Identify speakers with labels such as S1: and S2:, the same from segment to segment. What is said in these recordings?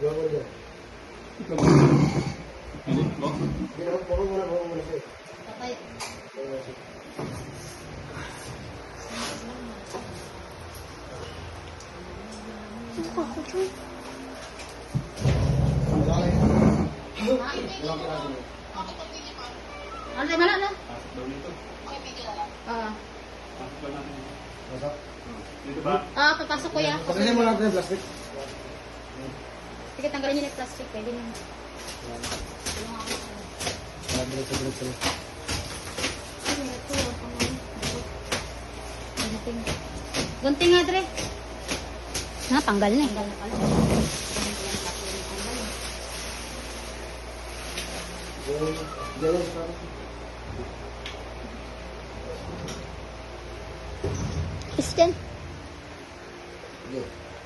S1: Ikaw ba? Hindi mo?
S2: Patay. Ano tayo mana na?
S1: Pasok daw dito.
S2: Ah.
S1: Pasok daw natin. Dito ba?
S2: Ah, papasok ko ya.
S3: Pagkasin mo natin yung plastic.
S2: Sige, tanggalin niyo yung plastic. Pwede na.
S3: Diretso.
S2: Gunting. Gunting nga, Dre. Na, tanggal na eh. Tanggal na pala. Christian.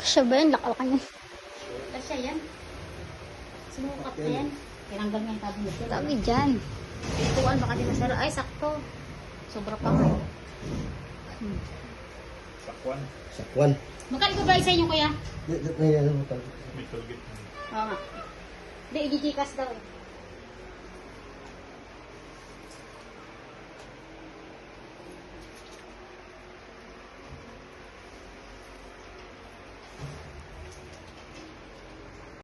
S2: Kasya ba yan? Lakal yan. Kasya yan. Sinukat na yan. Tinanggal nga yung tabi niya. Tabi dyan. Ituan, baka di masara. Ay, sakto. Sobra pa nga.
S1: Sakwan.
S3: Sakwan.
S2: Magkano ko ba sa inyo, kuya?
S3: May ano mo tayo.
S1: May tolgate.
S2: Oo nga. Hindi, i-gikas daw eh.